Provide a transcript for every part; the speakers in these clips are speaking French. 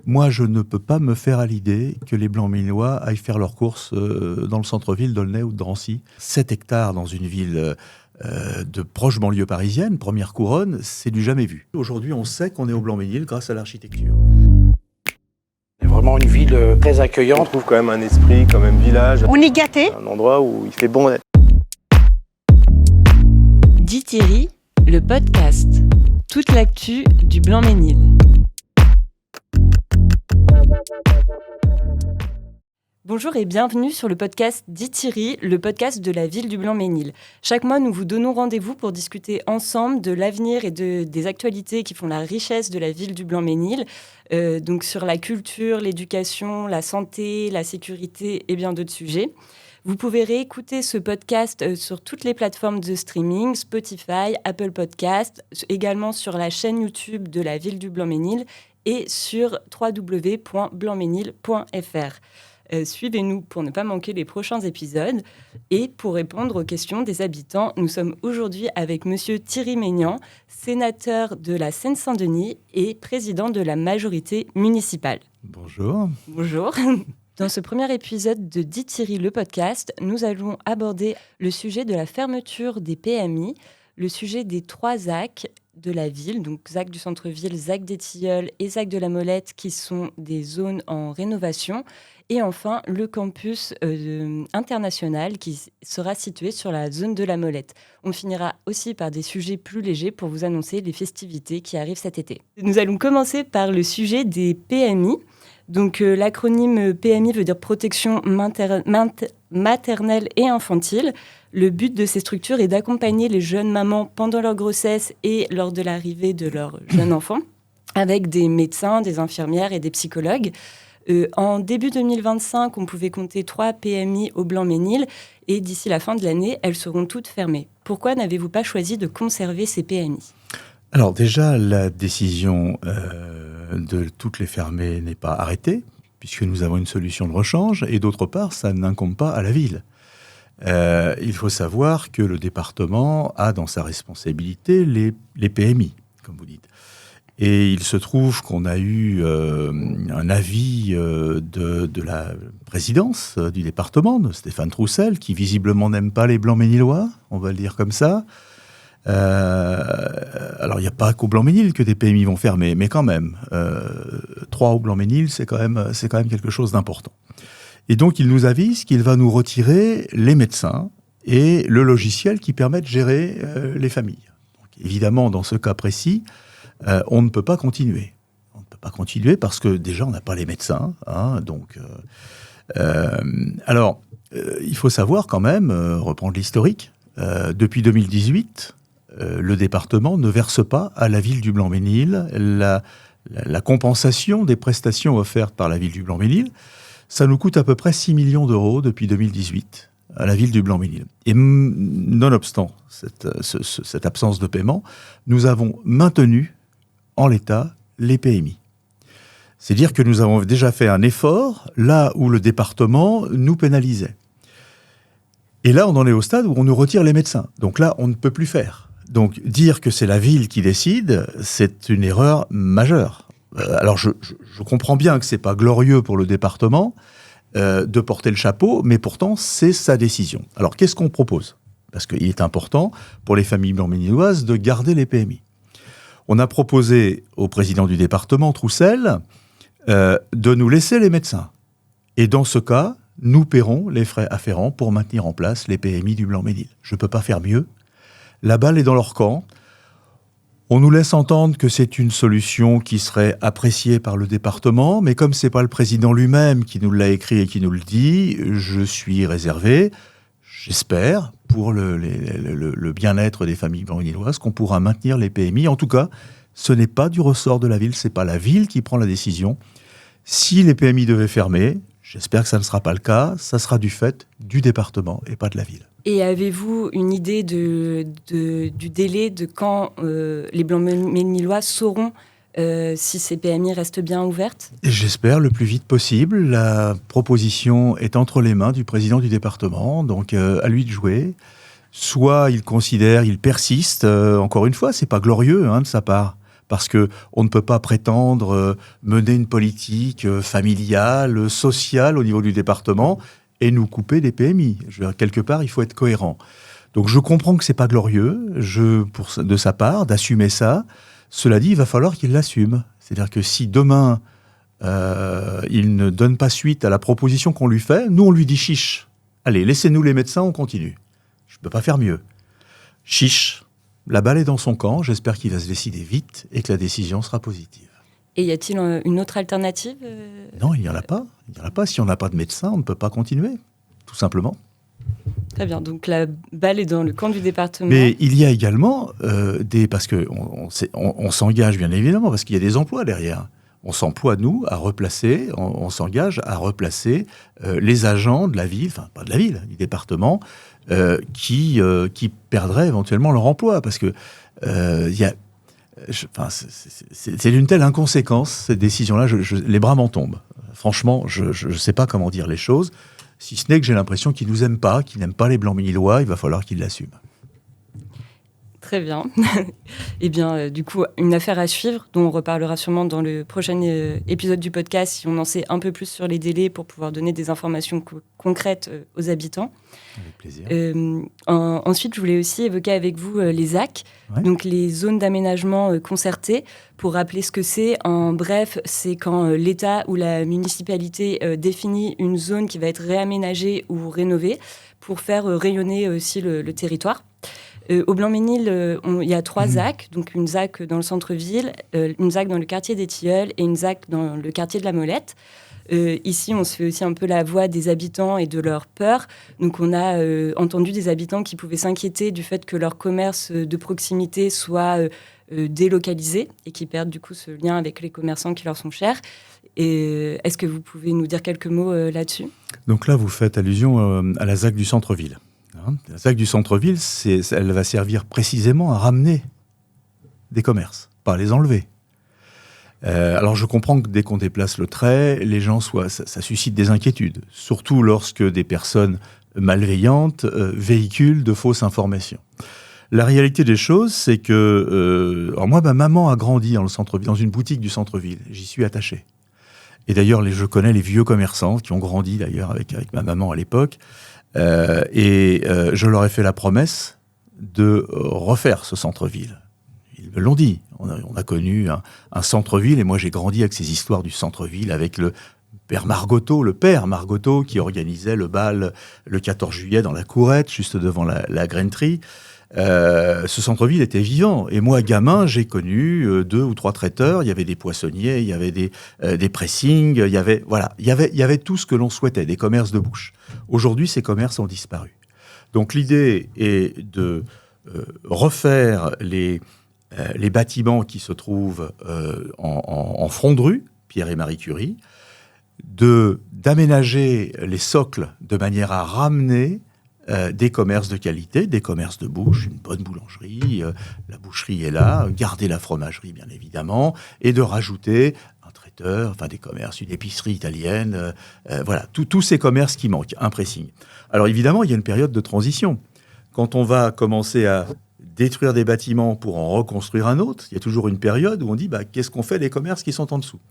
Moi, je ne peux pas me faire à l'idée que les Blancs-Ménillois aillent faire leurs courses dans le centre-ville d'Aulnay ou de Drancy. 7 hectares dans une ville de proche banlieue parisienne, première couronne, c'est du jamais vu. Aujourd'hui, on sait qu'on est au Blanc-Ménil grâce à l'architecture. C'est vraiment une ville très accueillante. On trouve quand même un esprit, quand même village. On est gâtés. Un endroit où il fait bon d'être. Dit Thierry, le podcast. Toute l'actu du Blanc-Ménil. Bonjour et bienvenue sur le podcast Dit Thierry, le podcast de la ville du Blanc-Ménil. Chaque mois, nous vous donnons rendez-vous pour discuter ensemble de l'avenir et des actualités qui font la richesse de la ville du Blanc-Ménil, donc sur la culture, l'éducation, la santé, la sécurité et bien d'autres sujets. Vous pouvez réécouter ce podcast sur toutes les plateformes de streaming, Spotify, Apple Podcasts, également sur la chaîne YouTube de la ville du Blanc-Ménil et sur www.blancménil.fr. Suivez-nous pour ne pas manquer les prochains épisodes. Et pour répondre aux questions des habitants, nous sommes aujourd'hui avec Monsieur Thierry Maignan, sénateur de la Seine-Saint-Denis et président de la majorité municipale. Bonjour. Bonjour. Dans ce premier épisode de Dit Thierry, le podcast, nous allons aborder le sujet de la fermeture des PMI, le sujet des 3 ZAC de la ville, donc ZAC du centre-ville, ZAC des Tilleuls et ZAC de la Molette, qui sont des zones en rénovation. Et enfin, le campus international qui sera situé sur la zone de la Molette. On finira aussi par des sujets plus légers pour vous annoncer les festivités qui arrivent cet été. Nous allons commencer par le sujet des PMI. Donc, l'acronyme PMI veut dire protection maternelle et infantile. Le but de ces structures est d'accompagner les jeunes mamans pendant leur grossesse et lors de l'arrivée de leur jeune enfant, avec des médecins, des infirmières et des psychologues. En début 2025, on pouvait compter 3 PMI au Blanc-Ménil et d'ici la fin de l'année, elles seront toutes fermées. Pourquoi n'avez-vous pas choisi de conserver ces PMI ? Alors déjà, la décision de toutes les fermer n'est pas arrêtée, puisque nous avons une solution de rechange, et d'autre part, ça n'incombe pas à la ville. Il faut savoir que le département a dans sa responsabilité les PMI, comme vous dites. Et il se trouve qu'on a eu un avis de la présidence du département, de Stéphane Troussel, qui visiblement n'aime pas les Blancs-Ménillois, on va le dire comme ça. Alors, il n'y a pas qu'au Blanc-Ménil que des PMI vont fermer, mais quand même, 3 au Blanc-Ménil, c'est quand même quelque chose d'important. Et donc, il nous avise qu'il va nous retirer les médecins et le logiciel qui permet de gérer les familles. Donc, évidemment, dans ce cas précis, on ne peut pas continuer. On ne peut pas continuer parce que déjà, on n'a pas les médecins. Alors, il faut savoir quand même, reprendre l'historique, depuis 2018, le département ne verse pas à la ville du Blanc-Ménil la compensation des prestations offertes par la ville du Blanc-Ménil. Ça nous coûte à peu près 6 millions d'euros depuis 2018 à la ville du Blanc-Ménil. Et nonobstant cette absence de paiement, nous avons maintenu en l'état les PMI. C'est-à-dire que nous avons déjà fait un effort là où le département nous pénalisait. Et là, on en est au stade où on nous retire les médecins. Donc là, on ne peut plus faire. Donc dire que c'est la ville qui décide, c'est une erreur majeure. Alors je comprends bien que c'est pas glorieux pour le département de porter le chapeau, mais pourtant, c'est sa décision. Alors qu'est-ce qu'on propose ? Parce qu'il est important pour les familles blanc-ménilloises de garder les PMI. On a proposé au président du département, Troussel, de nous laisser les médecins. Et dans ce cas, nous paierons les frais afférents pour maintenir en place les PMI du Blanc-Ménil. Je ne peux pas faire mieux. La balle est dans leur camp. On nous laisse entendre que c'est une solution qui serait appréciée par le département, mais comme ce n'est pas le président lui-même qui nous l'a écrit et qui nous le dit, je suis réservé, j'espère, pour le bien-être des familles blanc-ménilloises, qu'on pourra maintenir les PMI. En tout cas, ce n'est pas du ressort de la ville, ce n'est pas la ville qui prend la décision. Si les PMI devaient fermer, j'espère que ça ne sera pas le cas, ça sera du fait du département et pas de la ville. Et avez-vous une idée du délai de quand les Blancs-Ménillois sauront si ces PMI restent bien ouvertes ? J'espère le plus vite possible. La proposition est entre les mains du président du département, donc à lui de jouer. Soit il persiste, encore une fois, c'est pas glorieux de sa part, Parce qu'on ne peut pas prétendre mener une politique familiale, sociale au niveau du département et nous couper des PMI. Je veux dire, quelque part, il faut être cohérent. Donc je comprends que c'est pas glorieux de sa part d'assumer ça. Cela dit, il va falloir qu'il l'assume. C'est-à-dire que si demain, il ne donne pas suite à la proposition qu'on lui fait, nous on lui dit chiche. Allez, laissez-nous les médecins, on continue. Je ne peux pas faire mieux. Chiche, la balle est dans son camp, j'espère qu'il va se décider vite et que la décision sera positive. Et y a-t-il une autre alternative Non, il n'y en a pas. Il n'y en a pas. Si on n'a pas de médecin, on ne peut pas continuer, tout simplement. Très bien, donc la balle est dans le camp du département. Mais il y a également parce qu'on s'engage bien évidemment, parce qu'il y a des emplois derrière. On s'emploie, nous, à replacer, on s'engage à replacer les agents de la ville, enfin pas de la ville, du département, qui perdraient éventuellement leur emploi. Parce que c'est d'une telle inconséquence, cette décision-là, les bras m'en tombent. Franchement, je ne sais pas comment dire les choses. Si ce n'est que j'ai l'impression qu'ils ne nous aiment pas, qu'ils n'aiment pas les Blancs-Ménillois, il va falloir qu'ils l'assument. Très bien. Eh bien, du coup, une affaire à suivre, dont on reparlera sûrement dans le prochain épisode du podcast, si on en sait un peu plus sur les délais pour pouvoir donner des informations concrètes aux habitants. Avec plaisir. Ensuite, je voulais aussi évoquer avec vous les ZAC, donc les zones d'aménagement concertées. Pour rappeler ce que c'est, en bref, c'est quand l'État ou la municipalité définit une zone qui va être réaménagée ou rénovée pour faire rayonner aussi le territoire. Au Blanc-Ménil, il y a 3 ZAC, donc une ZAC dans le centre-ville, une ZAC dans le quartier des Tilleuls et une ZAC dans le quartier de la Molette. Ici, on se fait aussi un peu la voix des habitants et de leur peur. Donc, on a entendu des habitants qui pouvaient s'inquiéter du fait que leur commerce de proximité soit délocalisé et qui perdent du coup ce lien avec les commerçants qui leur sont chers. Et est-ce que vous pouvez nous dire quelques mots là-dessus ? Donc là, vous faites allusion à la ZAC du centre-ville. La ZAC du centre-ville, elle va servir précisément à ramener des commerces, pas à les enlever. Alors je comprends que dès qu'on déplace le trait, les gens ça suscite des inquiétudes, surtout lorsque des personnes malveillantes véhiculent de fausses informations. La réalité des choses, c'est que alors moi, ma maman a grandi dans le centre-ville, dans une boutique du centre-ville. J'y suis attaché. Et d'ailleurs, je connais les vieux commerçants qui ont grandi d'ailleurs avec ma maman à l'époque. Je leur ai fait la promesse de refaire ce centre-ville. Ils me l'ont dit. On a connu un centre-ville, et moi j'ai grandi avec ces histoires du centre-ville, avec le père Margoteau, qui organisait le bal le 14 juillet dans la courette, juste devant la grainerie. Ce centre-ville était vivant. Et moi, gamin, j'ai connu 2 ou 3 traiteurs. Il y avait des poissonniers, il y avait des pressings, il y avait tout ce que l'on souhaitait, des commerces de bouche. Aujourd'hui, ces commerces ont disparu. Donc l'idée est de refaire les bâtiments qui se trouvent en front de rue, Pierre et Marie Curie, d'aménager les socles de manière à ramener des commerces de qualité, des commerces de bouche, une bonne boulangerie, la boucherie est là, garder la fromagerie bien évidemment, et de rajouter un traiteur, enfin des commerces, une épicerie italienne, voilà, tous ces commerces qui manquent, un pressing. Alors évidemment, il y a une période de transition. Quand on va commencer à détruire des bâtiments pour en reconstruire un autre, il y a toujours une période où on dit qu'est-ce qu'on fait des commerces qui sont en dessous ?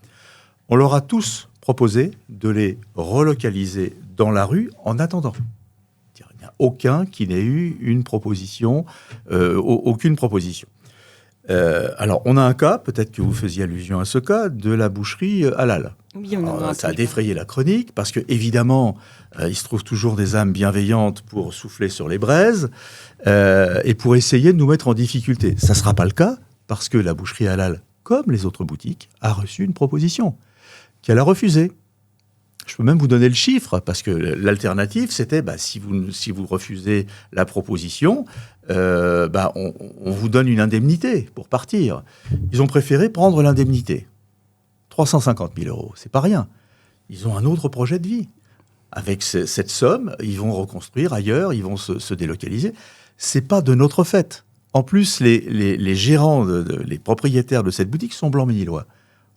On leur a tous proposé de les relocaliser dans la rue en attendant. Il n'y a aucun qui n'ait eu une proposition, aucune proposition. Alors, on a un cas, peut-être que vous faisiez allusion à ce cas, de la boucherie halal. Oui, ça a défrayé la chronique, parce que évidemment, il se trouve toujours des âmes bienveillantes pour souffler sur les braises et pour essayer de nous mettre en difficulté. Ça ne sera pas le cas, parce que la boucherie halal, comme les autres boutiques, a reçu une proposition qu'elle a refusée. Je peux même vous donner le chiffre, parce que l'alternative, c'était si vous refusez la proposition, on vous donne une indemnité pour partir. Ils ont préféré prendre l'indemnité. 350 000 €, c'est pas rien. Ils ont un autre projet de vie. Avec cette somme, ils vont reconstruire ailleurs, ils vont se délocaliser. C'est pas de notre fait. En plus, les gérants, les propriétaires de cette boutique sont Blanc-Ménillois.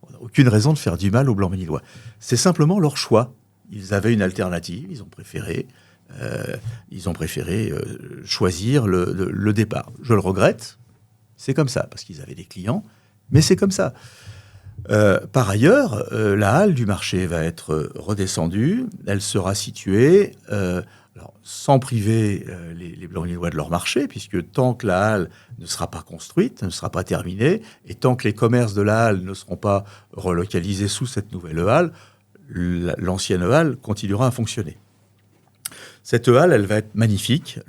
On n'a aucune raison de faire du mal aux Blanc-Ménillois. C'est simplement leur choix. Ils avaient une alternative, ils ont préféré choisir le départ. Je le regrette, c'est comme ça, parce qu'ils avaient des clients, Mais c'est comme ça. Par ailleurs, la halle du marché va être redescendue. Elle sera située, alors, sans priver les Blanc-Ménillois de leur marché, puisque tant que la halle ne sera pas construite, ne sera pas terminée, et tant que les commerces de la halle ne seront pas relocalisés sous cette nouvelle halle, l'ancienne halle continuera à fonctionner. Cette halle, elle va être magnifique.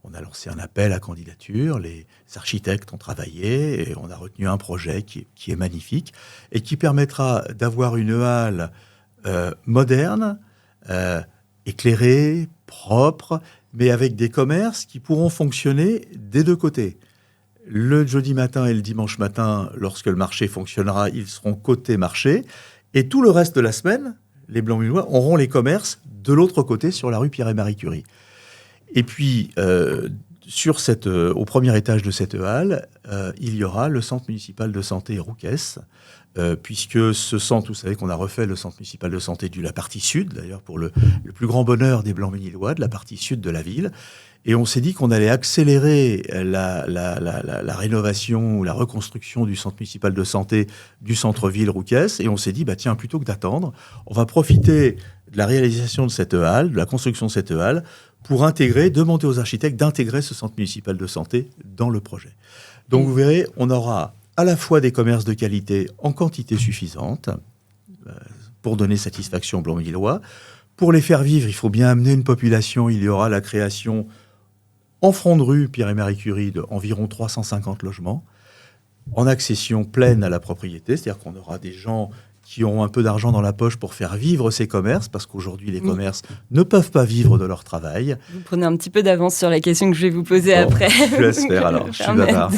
On a lancé un appel à candidature, les architectes ont travaillé et on a retenu un projet qui est magnifique et qui permettra d'avoir une halle moderne, éclairée, propre, mais avec des commerces qui pourront fonctionner des deux côtés. Le jeudi matin et le dimanche matin, lorsque le marché fonctionnera, ils seront côté marché et tout le reste de la semaine, les Blanc-Ménillois auront les commerces de l'autre côté sur la rue Pierre et Marie Curie. Et puis, au premier étage de cette halle, il y aura le centre municipal de santé Rouquès, puisque ce centre, vous savez qu'on a refait le centre municipal de santé de la partie sud, d'ailleurs pour le plus grand bonheur des Blanc-Ménillois, de la partie sud de la ville. Et on s'est dit qu'on allait accélérer la rénovation ou la reconstruction du centre municipal de santé du centre-ville Rouquès. Et on s'est dit, tiens, plutôt que d'attendre, on va profiter de la réalisation de cette halle, de la construction de cette halle, pour demander aux architectes d'intégrer ce centre municipal de santé dans le projet. Donc vous verrez, on aura à la fois des commerces de qualité en quantité suffisante pour donner satisfaction aux Blanc-Ménillois. Pour les faire vivre, il faut bien amener une population. Il y aura la création en front de rue Pierre et Marie Curie d'environ 350 logements en accession pleine à la propriété, c'est-à-dire qu'on aura des gens qui auront un peu d'argent dans la poche pour faire vivre ces commerces, parce qu'aujourd'hui, les commerces ne peuvent pas vivre de leur travail. Vous prenez un petit peu d'avance sur la question que je vais vous poser après. Je laisse faire alors, je suis bavard.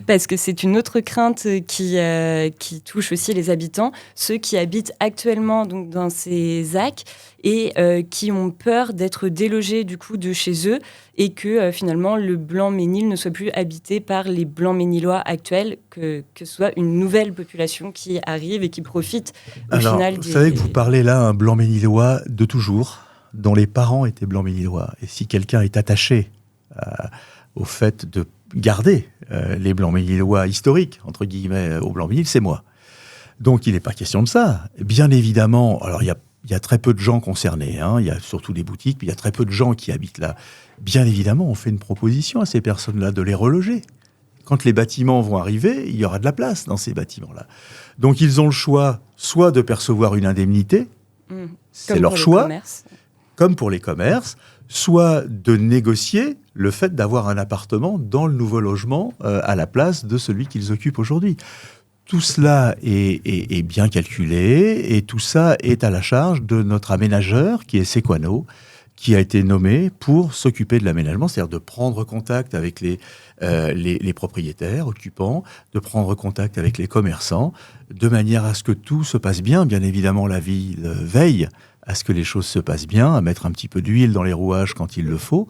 Parce que c'est une autre crainte qui touche aussi les habitants, ceux qui habitent actuellement donc, dans ces ZAC et qui ont peur d'être délogés du coup de chez eux et que finalement le Blanc-Ménil ne soit plus habité par les Blanc-Ménillois actuels, que ce soit une nouvelle population qui arrive et qui profite au final vous savez que vous parlez là un Blanc-Ménillois de toujours, dont les parents étaient Blanc-Ménillois. Et si quelqu'un est attaché au fait de garder les Blanc-Ménillois historiques, entre guillemets, au Blanc-Ménil, c'est moi. Donc il n'est pas question de ça. Bien évidemment, alors il y a très peu de gens concernés, il y a surtout des boutiques, puis il y a très peu de gens qui habitent là. Bien évidemment, on fait une proposition à ces personnes-là de les reloger. Quand les bâtiments vont arriver, il y aura de la place dans ces bâtiments-là. Donc ils ont le choix, soit de percevoir une indemnité, c'est leur choix, comme pour les commerces, soit de négocier le fait d'avoir un appartement dans le nouveau logement à la place de celui qu'ils occupent aujourd'hui. Tout cela est bien calculé et tout ça est à la charge de notre aménageur qui est Sequano, qui a été nommé pour s'occuper de l'aménagement, c'est-à-dire de prendre contact avec les propriétaires occupants, de prendre contact avec les commerçants, de manière à ce que tout se passe bien. Bien évidemment, la ville veille à ce que les choses se passent bien, à mettre un petit peu d'huile dans les rouages quand il le faut.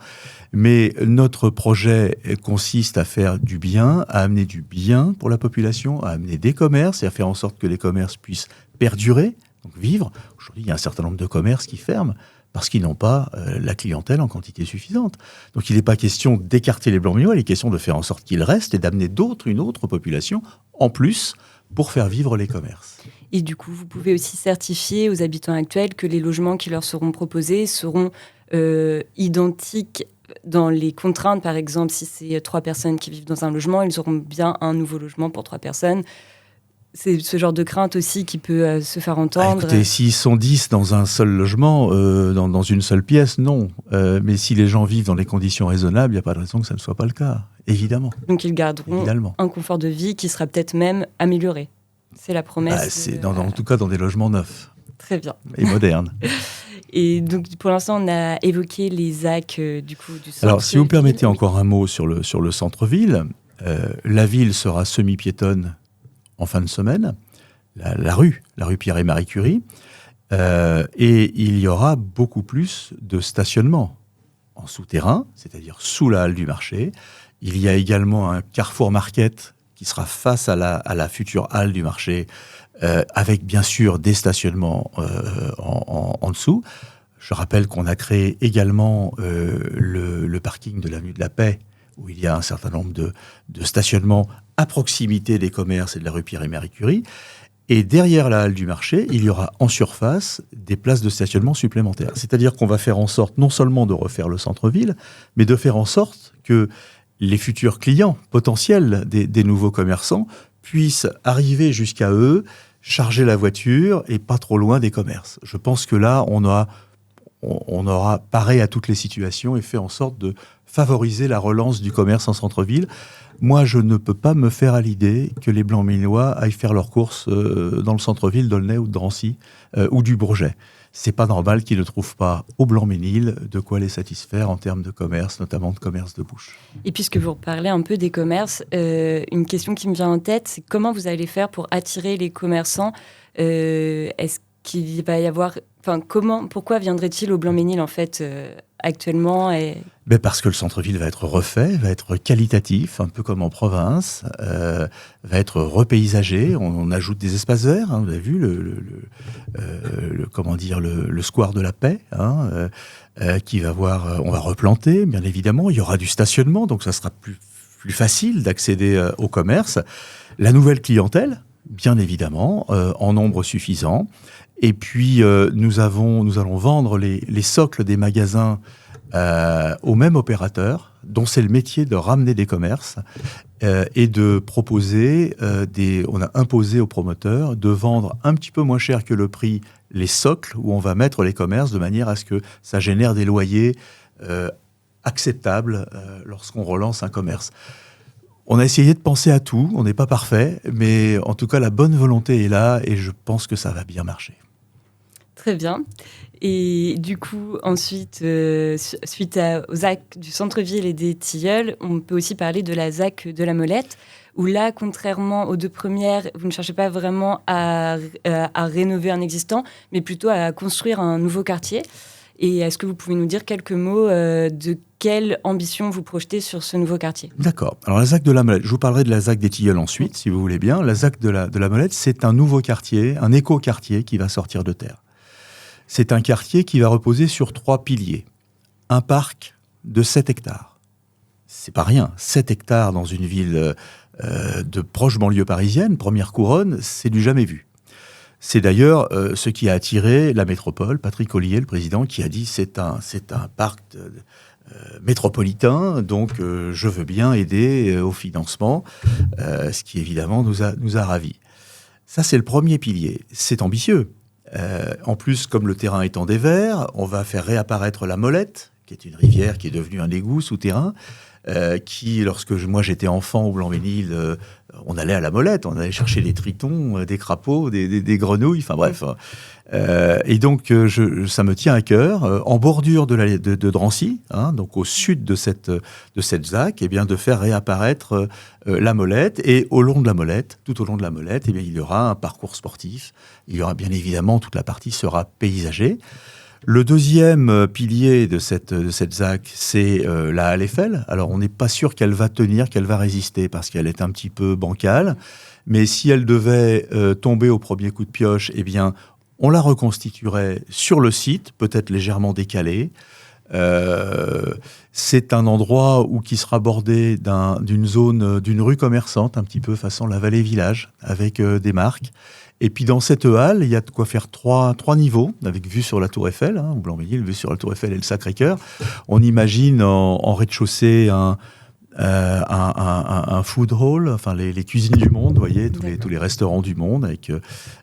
Mais notre projet consiste à faire du bien, à amener du bien pour la population, à amener des commerces et à faire en sorte que les commerces puissent perdurer, donc vivre. Aujourd'hui, il y a un certain nombre de commerces qui ferment parce qu'ils n'ont pas la clientèle en quantité suffisante. Donc il n'est pas question d'écarter les Blanc-Ménillois, il est question de faire en sorte qu'ils restent et d'amener une autre population en plus pour faire vivre les commerces. Et du coup, vous pouvez aussi certifier aux habitants actuels que les logements qui leur seront proposés seront identiques dans les contraintes. Par exemple, si c'est 3 personnes qui vivent dans un logement, ils auront bien un nouveau logement pour 3 personnes. C'est ce genre de crainte aussi qui peut se faire entendre. Écoutez, s'ils sont 10 dans un seul logement, dans une seule pièce, non. Mais si les gens vivent dans des conditions raisonnables, il n'y a pas de raison que ça ne soit pas le cas, évidemment. Donc ils garderont un confort de vie qui sera peut-être même amélioré. C'est la promesse. En tout cas dans des logements neufs. Très bien. Et modernes. Et donc pour l'instant, on a évoqué les ZAC du centre. Alors si vous me permettez encore un mot sur le centre-ville, la ville sera semi-piétonne en fin de semaine, la rue Pierre et Marie Curie, et il y aura beaucoup plus de stationnement en souterrain, c'est-à-dire sous la halle du marché. Il y a également un Carrefour Market qui sera face à la future halle du marché, avec bien sûr des stationnements en dessous. Je rappelle qu'on a créé également le parking de l'avenue de la Paix, où il y a un certain nombre de stationnements à proximité des commerces et de la rue Pierre et Marie Curie. Et derrière la halle du marché, il y aura en surface des places de stationnement supplémentaires. C'est-à-dire qu'on va faire en sorte non seulement de refaire le centre-ville, mais de faire en sorte que les futurs clients potentiels des nouveaux commerçants puissent arriver jusqu'à eux, charger la voiture et pas trop loin des commerces. Je pense que là, on aura paré à toutes les situations et fait en sorte de favoriser la relance du commerce en centre-ville. Moi, je ne peux pas me faire à l'idée que les Blanc-Ménillois aillent faire leurs courses dans le centre-ville d'Aulnay ou de Drancy ou du Bourget. C'est pas normal qu'ils ne trouvent pas au Blanc-Ménil de quoi les satisfaire en termes de commerce, notamment de commerce de bouche. Et puisque vous parlez un peu des commerces, une question qui me vient en tête, c'est comment vous allez faire pour attirer les commerçants Est-ce qu'il va y avoir... pourquoi viendraient-ils au Blanc-Ménil en fait actuellement Parce que le centre-ville va être refait, va être qualitatif, un peu comme en province, va être repaysagé. On ajoute des espaces verts. Vous avez vu le square de la Paix, qui va voir. On va replanter, bien évidemment. Il y aura du stationnement, donc ça sera plus facile d'accéder au commerce. La nouvelle clientèle, bien évidemment, en nombre suffisant. Et puis, nous allons vendre les socles des magasins au même opérateur, dont c'est le métier de ramener des commerces et de proposer on a imposé aux promoteurs de vendre un petit peu moins cher que le prix les socles où on va mettre les commerces de manière à ce que ça génère des loyers acceptables lorsqu'on relance un commerce. On a essayé de penser à tout, on n'est pas parfait, mais en tout cas la bonne volonté est là et je pense que ça va bien marcher. Très bien. Et du coup, ensuite, suite aux ZAC du centre-ville et des Tilleuls, on peut aussi parler de la ZAC de la Molette, où là, contrairement aux deux premières, vous ne cherchez pas vraiment à rénover un existant, mais plutôt à construire un nouveau quartier. Et est-ce que vous pouvez nous dire quelques mots de quelle ambition vous projetez sur ce nouveau quartier ? D'accord. Alors la ZAC de la Molette, je vous parlerai de la ZAC des Tilleuls ensuite, si vous voulez bien. La ZAC de la Molette, c'est un nouveau quartier, un éco-quartier qui va sortir de terre. C'est un quartier qui va reposer sur 3 piliers. Un parc de 7 hectares. C'est pas rien. 7 hectares dans une ville de proche banlieue parisienne, première couronne, c'est du jamais vu. C'est d'ailleurs ce qui a attiré la métropole, Patrick Ollier, le président, qui a dit c'est un parc métropolitain, donc je veux bien aider au financement, ce qui évidemment nous a ravis. Ça, c'est le premier pilier. C'est ambitieux. En plus, comme le terrain est en dévers, on va faire réapparaître la Molette, qui est une rivière qui est devenue un égout souterrain, qui, lorsque moi j'étais enfant au Blanc-Ménil, on allait à la Molette, on allait chercher des tritons, des crapauds, des grenouilles, enfin bref. Et donc, ça me tient à cœur, en bordure de Drancy, donc au sud de cette ZAC, de faire réapparaître la Molette. Et tout au long de la Molette, il y aura un parcours sportif. Il y aura bien évidemment, toute la partie sera paysagée. Le deuxième pilier de cette ZAC, c'est la halle Eiffel. Alors, on n'est pas sûr qu'elle va tenir, qu'elle va résister, parce qu'elle est un petit peu bancale. Mais si elle devait tomber au premier coup de pioche, on la reconstituerait sur le site, peut-être légèrement décalé. C'est un endroit qui sera bordé d'une rue commerçante, un petit peu façon la Vallée Village, avec des marques. Et puis dans cette halle, il y a de quoi faire trois niveaux, avec vue sur la Tour Eiffel, au Blanc-Ménil, vue sur la Tour Eiffel et le Sacré-Cœur. On imagine en rez-de-chaussée un food hall, enfin les cuisines du monde, vous voyez, tous les restaurants du monde, avec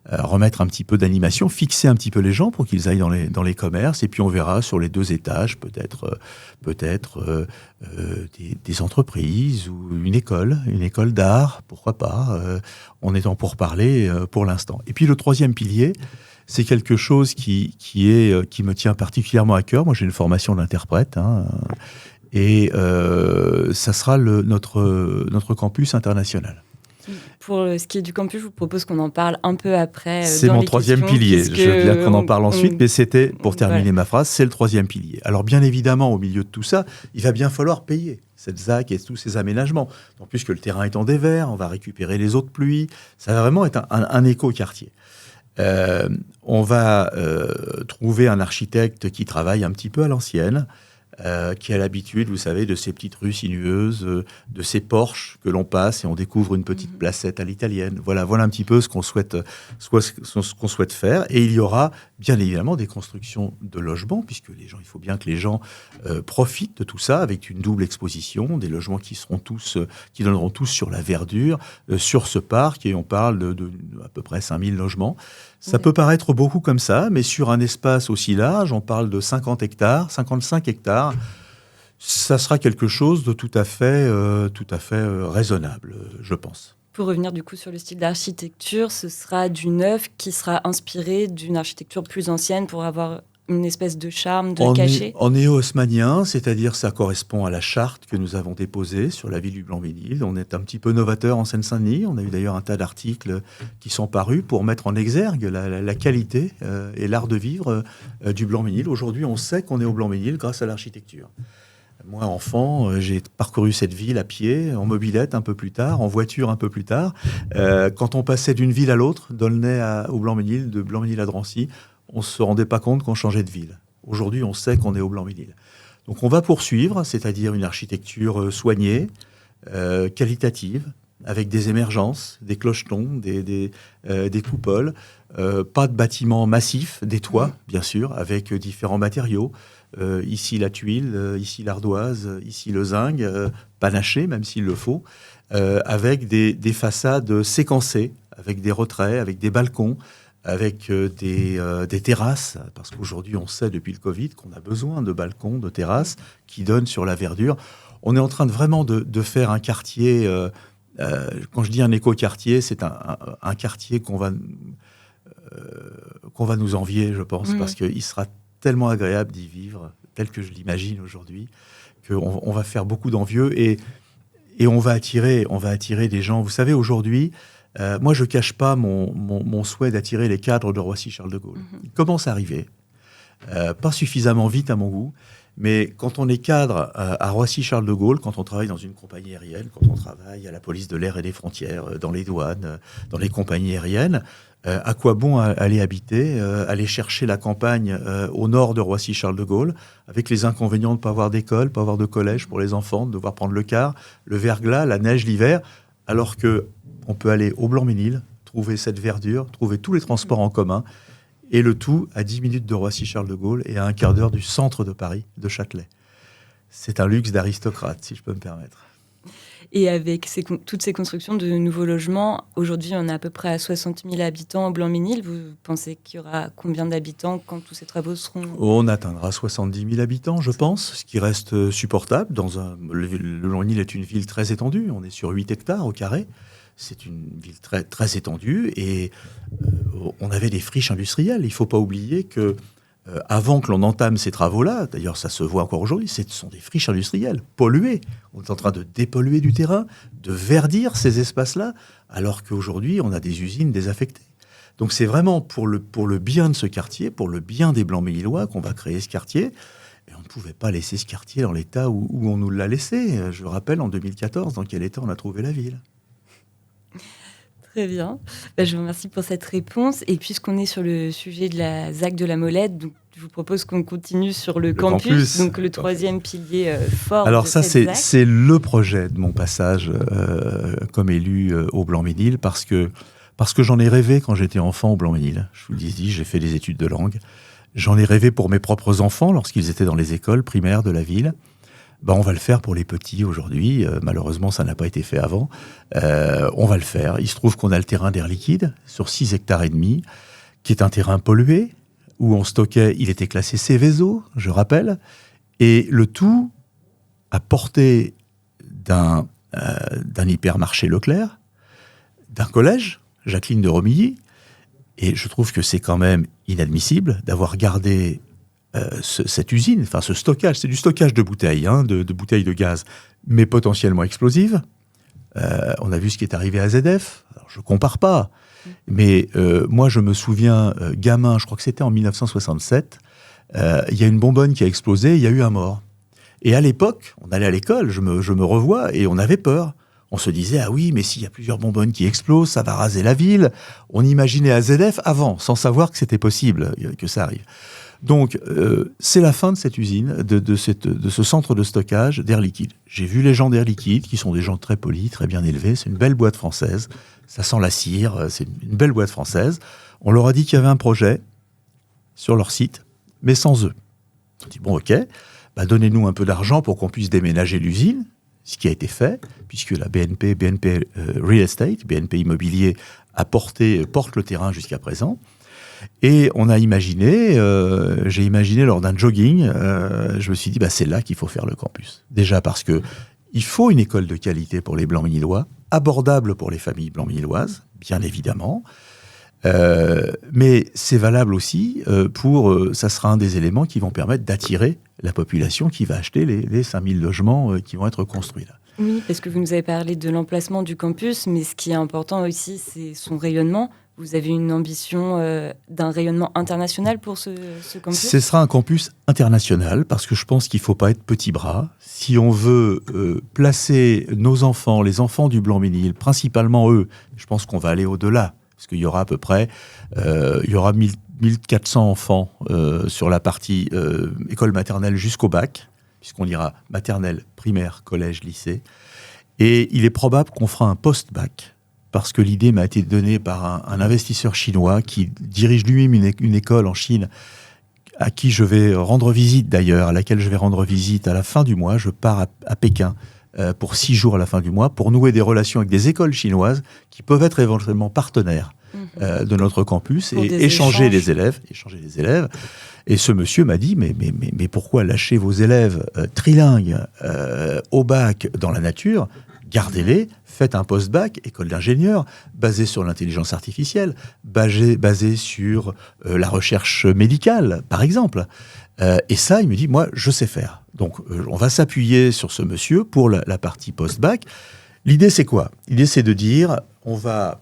remettre un petit peu d'animation, fixer un petit peu les gens pour qu'ils aillent dans les commerces, et puis on verra sur les 2 étages peut-être des entreprises ou une école d'art, pourquoi pas. On est en pourparlers pour l'instant. Et puis le troisième pilier, c'est quelque chose qui me tient particulièrement à cœur. Moi, j'ai une formation d'interprète, et ça sera notre campus international. Pour ce qui est du campus, je vous propose qu'on en parle un peu après. C'est mon troisième pilier. Je veux bien qu'on en parle ensuite, mais c'était, pour terminer ma phrase, c'est le troisième pilier. Alors bien évidemment, au milieu de tout ça, il va bien falloir payer cette ZAC et tous ces aménagements. Donc, puisque le terrain est en dévers, on va récupérer les eaux de pluie. Ça va vraiment être un éco-quartier. On va trouver un architecte qui travaille un petit peu à l'ancienne, qui a l'habitude, vous savez, de ces petites rues sinueuses, de ces porches que l'on passe et on découvre une petite placette à l'italienne. Voilà un petit peu ce qu'on souhaite faire. Et il y aura bien évidemment des constructions de logements, puisque il faut bien que les gens profitent de tout ça avec une double exposition, des logements qui donneront tous sur la verdure, sur ce parc, et on parle de à peu près 5000 logements. Ça peut paraître beaucoup comme ça, mais sur un espace aussi large, on parle de 55 hectares, ça sera quelque chose de tout à fait raisonnable, je pense. Pour revenir du coup sur le style d'architecture, ce sera du neuf qui sera inspiré d'une architecture plus ancienne pour avoir une espèce de charme, de cachet. En néo-haussmannien, c'est-à-dire ça correspond à la charte que nous avons déposée sur la ville du Blanc-Ménil. On est un petit peu novateur en Seine-Saint-Denis. On a eu d'ailleurs un tas d'articles qui sont parus pour mettre en exergue la qualité et l'art de vivre du Blanc-Ménil. Aujourd'hui, on sait qu'on est au Blanc-Ménil grâce à l'architecture. Moi, enfant, j'ai parcouru cette ville à pied, en mobilette un peu plus tard, en voiture un peu plus tard. Quand on passait d'une ville à l'autre, d'Aulnay au Blanc-Ménil, de Blanc-Ménil à Drancy, on ne se rendait pas compte qu'on changeait de ville. Aujourd'hui, on sait qu'on est au Blanc-Ménil. Donc on va poursuivre, c'est-à-dire une architecture soignée, qualitative, avec des émergences, des clochetons, des coupoles, pas de bâtiments massifs, des toits, bien sûr, avec différents matériaux. Ici la tuile, ici l'ardoise, ici le zinc, panaché, même s'il le faut, avec des façades séquencées, avec des retraits, avec des balcons, avec des terrasses, parce qu'aujourd'hui on sait depuis le Covid qu'on a besoin de balcons, de terrasses qui donnent sur la verdure. On est en train de faire un quartier, quand je dis un éco-quartier, c'est un quartier qu'on va nous envier, je pense, parce qu'il sera tellement agréable d'y vivre, tel que je l'imagine aujourd'hui, qu'on va faire beaucoup d'envieux et on va attirer des gens. Vous savez, aujourd'hui, moi, je ne cache pas mon souhait d'attirer les cadres de Roissy-Charles de Gaulle. Il commence à arriver, pas suffisamment vite à mon goût, mais quand on est cadre à Roissy-Charles de Gaulle, quand on travaille dans une compagnie aérienne, quand on travaille à la police de l'air et des frontières, dans les douanes, dans les compagnies aériennes, à quoi bon aller habiter, aller chercher la campagne au nord de Roissy-Charles de Gaulle, avec les inconvénients de ne pas avoir d'école, pas avoir de collège pour les enfants, de devoir prendre le car, le verglas, la neige l'hiver, alors qu'on peut aller au Blanc-Ménil, trouver cette verdure, trouver tous les transports en commun, et le tout à 10 minutes de Roissy-Charles de Gaulle et à un quart d'heure du centre de Paris, de Châtelet. C'est un luxe d'aristocrate, si je peux me permettre. Et avec toutes ces constructions de nouveaux logements, aujourd'hui on est à peu près à 60 000 habitants au Blanc-Ménil. Vous pensez qu'il y aura combien d'habitants quand tous ces travaux seront... On atteindra 70 000 habitants, je pense, ce qui reste supportable. Le Blanc-Ménil est une ville très étendue, on est sur 8 hectares au carré. C'est une ville très, très étendue et on avait des friches industrielles. Il ne faut pas oublier que avant que l'on entame ces travaux-là, d'ailleurs ça se voit encore aujourd'hui, ce sont des friches industrielles polluées. On est en train de dépolluer du terrain, de verdir ces espaces-là, alors qu'aujourd'hui on a des usines désaffectées. Donc c'est vraiment pour le bien de ce quartier, pour le bien des Blancs-Ménillois qu'on va créer ce quartier. Et on ne pouvait pas laisser ce quartier dans l'état où on nous l'a laissé. Je me rappelle en 2014 dans quel état on a trouvé la ville. Très bien. Je vous remercie pour cette réponse. Et puisqu'on est sur le sujet de la ZAC de la Molette, donc je vous propose qu'on continue sur le campus, donc le troisième pilier fort. Alors de ça, cette ZAC. c'est le projet de mon passage comme élu au Blanc-Ménil, parce que j'en ai rêvé quand j'étais enfant au Blanc-Ménil. Je vous le dis, j'ai fait des études de langue. J'en ai rêvé pour mes propres enfants lorsqu'ils étaient dans les écoles primaires de la ville. On va le faire pour les petits aujourd'hui. Malheureusement, ça n'a pas été fait avant. On va le faire. Il se trouve qu'on a le terrain d'Air Liquide sur 6 hectares et demi, qui est un terrain pollué, où on stockait, il était classé Céveso, je rappelle, et le tout à portée d'un hypermarché Leclerc, d'un collège, Jacqueline de Romilly, et je trouve que c'est quand même inadmissible d'avoir gardé cette usine, enfin ce stockage, c'est du stockage de bouteilles, de bouteilles de gaz, mais potentiellement explosives. On a vu ce qui est arrivé à ZF. Alors, je ne compare pas, mais moi je me souviens, gamin, je crois que c'était en 1967, il y a une bonbonne qui a explosé, il y a eu un mort. Et à l'époque, on allait à l'école, je me revois, et on avait peur. On se disait, ah oui, mais s'il y a plusieurs bonbonnes qui explosent, ça va raser la ville. On imaginait AZF avant, sans savoir que c'était possible que ça arrive. Donc, c'est la fin de cette usine, de ce centre de stockage d'Air Liquide. J'ai vu les gens d'Air Liquide, qui sont des gens très polis, très bien élevés. C'est une belle boîte française. Ça sent la cire. C'est une belle boîte française. On leur a dit qu'il y avait un projet sur leur site, mais sans eux. On dit, bon, ok, donnez-nous un peu d'argent pour qu'on puisse déménager l'usine, ce qui a été fait, puisque la BNP Real Estate, BNP Immobilier, porte le terrain jusqu'à présent. Et on a imaginé, j'ai imaginé lors d'un jogging, je me suis dit, c'est là qu'il faut faire le campus. Déjà parce que il faut une école de qualité pour les Blancs-Ménillois, abordable pour les familles blancs-ménilloises, bien évidemment. Mais c'est valable aussi ça sera un des éléments qui vont permettre d'attirer la population qui va acheter les 5000 logements qui vont être construits là. Oui, parce que vous nous avez parlé de l'emplacement du campus, mais ce qui est important aussi, c'est son rayonnement. Vous avez une ambition d'un rayonnement international pour ce campus ? Ce sera un campus international, parce que je pense qu'il ne faut pas être petit bras. Si on veut placer nos enfants, les enfants du Blanc-Ménil, principalement eux, je pense qu'on va aller au-delà, parce qu'il y aura à peu près 1400 enfants sur la partie école maternelle jusqu'au bac, puisqu'on ira maternelle, primaire, collège, lycée. Et il est probable qu'on fera un post-bac, parce que l'idée m'a été donnée par un investisseur chinois qui dirige lui-même une école en Chine, à qui je vais rendre visite d'ailleurs, à laquelle je vais rendre visite à la fin du mois. Je pars à Pékin pour 6 jours à la fin du mois, pour nouer des relations avec des écoles chinoises qui peuvent être éventuellement partenaires de notre campus et échanger les élèves. Et ce monsieur m'a dit, mais pourquoi lâcher vos élèves trilingues au bac dans la nature ? Gardez-les, faites un post-bac, école d'ingénieur, basé sur l'intelligence artificielle, basé sur la recherche médicale, par exemple. Et ça, il me dit, moi, je sais faire. Donc, on va s'appuyer sur ce monsieur pour la partie post-bac. L'idée, c'est quoi ? L'idée, c'est de dire, on va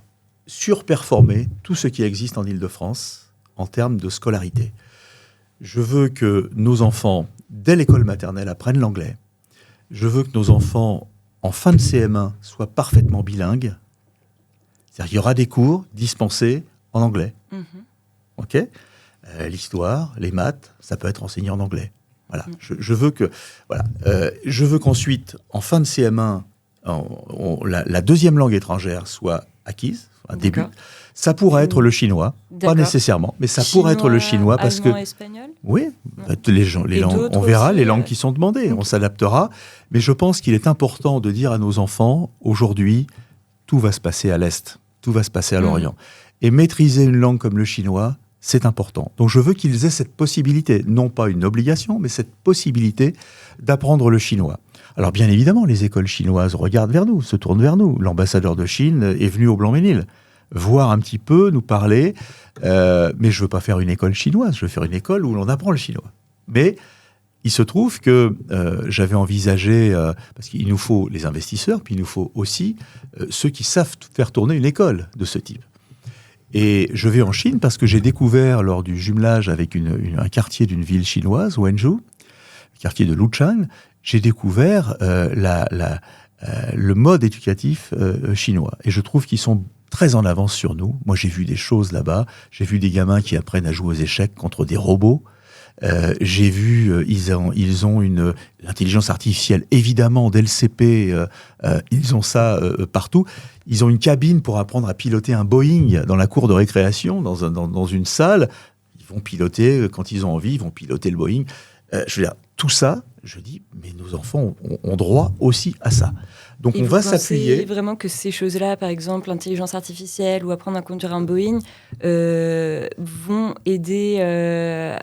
surperformer tout ce qui existe en Île-de-France en termes de scolarité. Je veux que nos enfants, dès l'école maternelle, apprennent l'anglais. Je veux que nos enfants, en fin de CM1, soient parfaitement bilingues. C'est-à-dire qu'il y aura des cours dispensés en anglais. Ok ? L'histoire, les maths, ça peut être enseigné en anglais. Voilà. Je veux qu'ensuite, en fin de CM1, la deuxième langue étrangère soit acquise, un début. Ça pourrait être le chinois, pas nécessairement, mais ça pourrait être le chinois parce que espagnol. Oui, les langues, on verra les langues qui sont demandées, on s'adaptera. Mais je pense qu'il est important de dire à nos enfants, aujourd'hui, tout va se passer à l'Est, tout va se passer à l'Orient. Et maîtriser une langue comme le chinois, c'est important. Donc je veux qu'ils aient cette possibilité, non pas une obligation, mais cette possibilité d'apprendre le chinois. Alors bien évidemment, les écoles chinoises regardent vers nous, se tournent vers nous. L'ambassadeur de Chine est venu au Blanc-Ménil voir un petit peu, nous parler, mais je ne veux pas faire une école chinoise, je veux faire une école où l'on apprend le chinois. Mais il se trouve que j'avais envisagé, parce qu'il nous faut les investisseurs, puis il nous faut aussi ceux qui savent faire tourner une école de ce type. Et je vais en Chine parce que j'ai découvert, lors du jumelage avec un quartier d'une ville chinoise, Wenzhou, le quartier de Luchang, j'ai découvert le mode éducatif chinois. Et je trouve qu'ils sont très en avance sur nous. Moi, j'ai vu des choses là-bas. J'ai vu des gamins qui apprennent à jouer aux échecs contre des robots. J'ai vu, ils ont l'intelligence artificielle, évidemment, dès le CP, ils ont ça partout. Ils ont une cabine pour apprendre à piloter un Boeing dans la cour de récréation, dans une salle. Ils vont piloter, quand ils ont envie, ils vont piloter le Boeing. Je veux dire, tout ça, je dis, mais nos enfants ont droit aussi à ça. Donc et on va s'appuyer. Vous pensez vraiment que ces choses-là, par exemple l'intelligence artificielle ou apprendre à conduire un Boeing, vont aider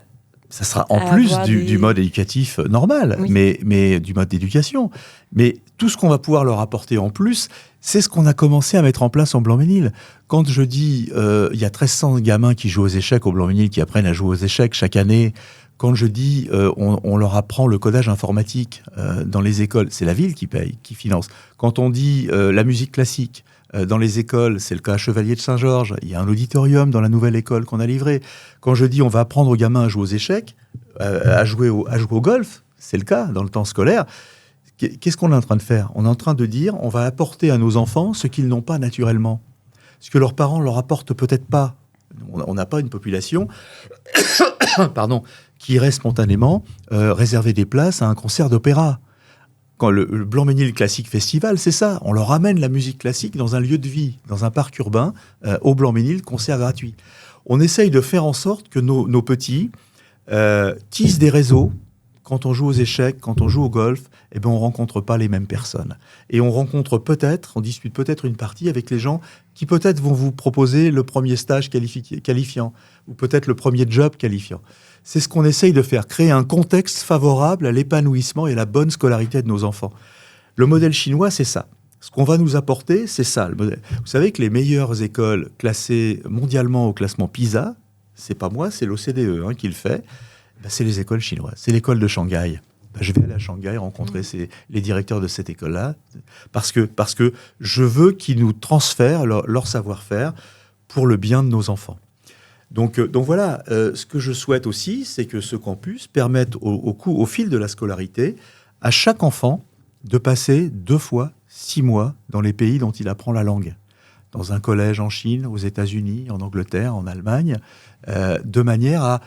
ça sera en plus du mode éducatif normal, oui. mais du mode d'éducation. Mais tout ce qu'on va pouvoir leur apporter en plus, c'est ce qu'on a commencé à mettre en place en Blanc-Ménil. Quand je dis, il y a 1300 gamins qui jouent aux échecs au Blanc-Ménil, qui apprennent à jouer aux échecs chaque année. Quand je dis, on leur apprend le codage informatique dans les écoles, c'est la ville qui paye, qui finance. Quand on dit la musique classique, dans les écoles, c'est le cas à Chevalier de Saint-Georges, il y a un auditorium dans la nouvelle école qu'on a livrée. Quand je dis on va apprendre aux gamins à jouer aux échecs, à jouer au golf, c'est le cas dans le temps scolaire, qu'est-ce qu'on est en train de faire ? On est en train de dire on va apporter à nos enfants ce qu'ils n'ont pas naturellement. Ce que leurs parents leur apportent peut-être pas. On n'a pas une population qui irait spontanément réserver des places à un concert d'opéra. Quand le Blanc-Ménil Classique Festival, c'est ça. On leur amène la musique classique dans un lieu de vie, dans un parc urbain, au Blanc-Ménil, concert gratuit. On essaye de faire en sorte que nos petits tissent des réseaux. Quand on joue aux échecs, quand on joue au golf, on ne rencontre pas les mêmes personnes. Et on dispute peut-être une partie avec les gens qui peut-être vont vous proposer le premier stage qualifiant, ou peut-être le premier job qualifiant. C'est ce qu'on essaye de faire, créer un contexte favorable à l'épanouissement et à la bonne scolarité de nos enfants. Le modèle chinois, c'est ça. Ce qu'on va nous apporter, c'est ça. Le modèle. Vous savez que les meilleures écoles classées mondialement au classement PISA, c'est pas moi, c'est l'OCDE qui le fait, c'est les écoles chinoises. C'est l'école de Shanghai. Je vais aller à Shanghai rencontrer les directeurs de cette école-là, parce que je veux qu'ils nous transfèrent leur savoir-faire pour le bien de nos enfants. Donc voilà, ce que je souhaite aussi, c'est que ce campus permette au fil de la scolarité à chaque enfant de passer 2 fois 6 mois dans les pays dont il apprend la langue. Dans un collège en Chine, aux États-Unis, en Angleterre, en Allemagne, de manière à...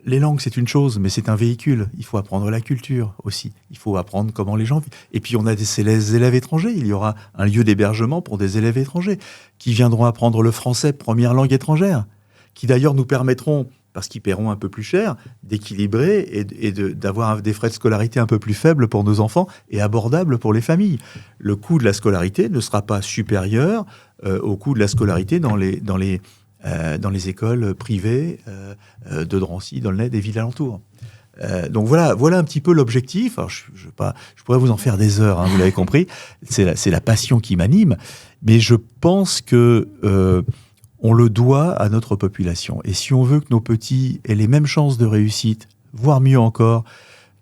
Les langues, c'est une chose, mais c'est un véhicule. Il faut apprendre la culture aussi. Il faut apprendre comment les gens vivent. Et puis, on a des élèves étrangers. Il y aura un lieu d'hébergement pour des élèves étrangers qui viendront apprendre le français, première langue étrangère, qui d'ailleurs nous permettront, parce qu'ils paieront un peu plus cher, d'équilibrer et d'avoir des frais de scolarité un peu plus faibles pour nos enfants et abordables pour les familles. Le coût de la scolarité ne sera pas supérieur au coût de la scolarité dans les écoles privées de Drancy, d'Aulnay, des villes alentours. Donc voilà un petit peu l'objectif. Alors je pourrais vous en faire des heures, vous l'avez compris. C'est la passion qui m'anime. Mais je pense que on le doit à notre population. Et si on veut que nos petits aient les mêmes chances de réussite, voire mieux encore,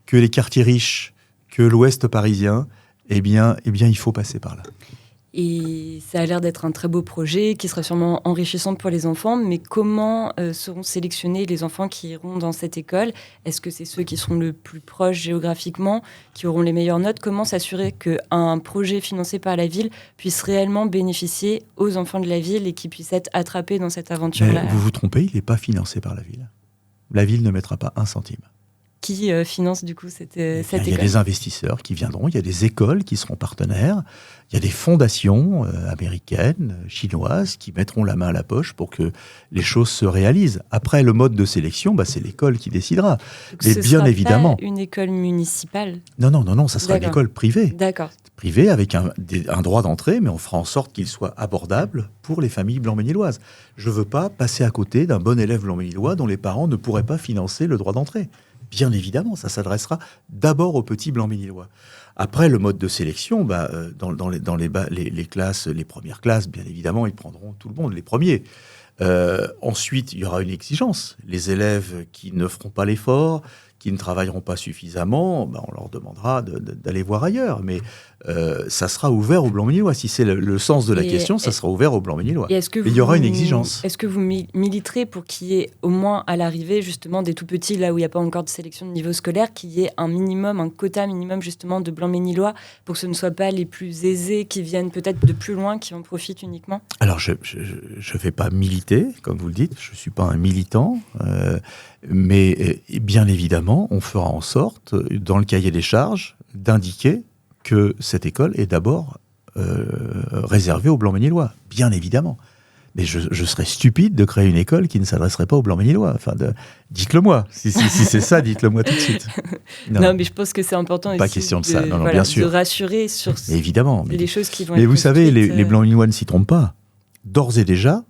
que les quartiers riches, que l'Ouest parisien, eh bien, il faut passer par là. Et ça a l'air d'être un très beau projet qui sera sûrement enrichissant pour les enfants. Mais comment seront sélectionnés les enfants qui iront dans cette école ? Est-ce que c'est ceux qui seront le plus proches géographiquement, qui auront les meilleures notes ? Comment s'assurer qu'un projet financé par la ville puisse réellement bénéficier aux enfants de la ville et qu'ils puissent être attrapés dans cette aventure-là ? Vous vous trompez, il n'est pas financé par la ville. La ville ne mettra pas un centime. Qui finance du coup cette école ? Il y a des investisseurs qui viendront, il y a des écoles qui seront partenaires, il y a des fondations américaines, chinoises, qui mettront la main à la poche pour que les choses se réalisent. Après, le mode de sélection, c'est l'école qui décidera. Donc, mais bien évidemment. Pas une école municipale ? Non, ça sera une école privée. D'accord. Privée avec un droit d'entrée, mais on fera en sorte qu'il soit abordable pour les familles blanc-ménilloises. Je ne veux pas passer à côté d'un bon élève blanc-ménillois dont les parents ne pourraient pas financer le droit d'entrée. Bien évidemment, ça s'adressera d'abord aux petits blanc-ménillois. Après, le mode de sélection, dans les classes, les premières classes, bien évidemment, ils prendront tout le monde, les premiers. Ensuite, il y aura une exigence. Les élèves qui ne feront pas l'effort, qui ne travailleront pas suffisamment, on leur demandera d'aller voir ailleurs. Mais ça sera ouvert aux Blancs-Ménillois. Si c'est le sens de la question, ça sera ouvert aux Blancs-Ménillois. Et il y aura une exigence. Est-ce que vous militerez pour qu'il y ait au moins à l'arrivée justement des tout-petits, là où il n'y a pas encore de sélection de niveau scolaire, qu'il y ait un quota minimum justement de Blancs-Ménillois pour que ce ne soit pas les plus aisés qui viennent peut-être de plus loin, qui en profitent uniquement ? Alors, je ne vais pas militer, comme vous le dites. Je ne suis pas un militant. Mais bien évidemment, on fera en sorte, dans le cahier des charges, d'indiquer que cette école est d'abord réservée aux Blancs-Ménillois, bien évidemment. Mais je serais stupide de créer une école qui ne s'adresserait pas aux Blancs-Ménillois. Dites-le moi. Si c'est ça, dites-le moi tout de suite. Non, mais je pense que c'est important pas aussi question de ça. Non, bien sûr. de rassurer sur évidemment, les choses qui vont mais être vous savez, construites. les Blancs-Ménillois ne s'y trompent pas. D'ores et déjà,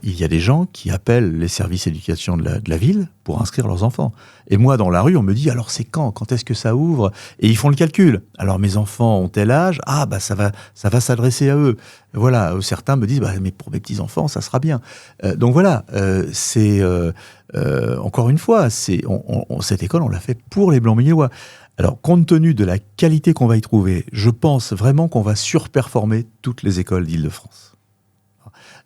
il y a des gens qui appellent les services d'éducation de la ville pour inscrire leurs enfants. Et moi, dans la rue, on me dit, alors c'est quand est-ce que ça ouvre ? Et ils font le calcul. Alors mes enfants ont tel âge, ça va s'adresser à eux. Voilà, certains me disent, mais pour mes petits-enfants, ça sera bien. Donc voilà, encore une fois, cette école, on l'a fait pour les Blancs-Ménillois. Alors, compte tenu de la qualité qu'on va y trouver, je pense vraiment qu'on va surperformer toutes les écoles d'Île-de-France.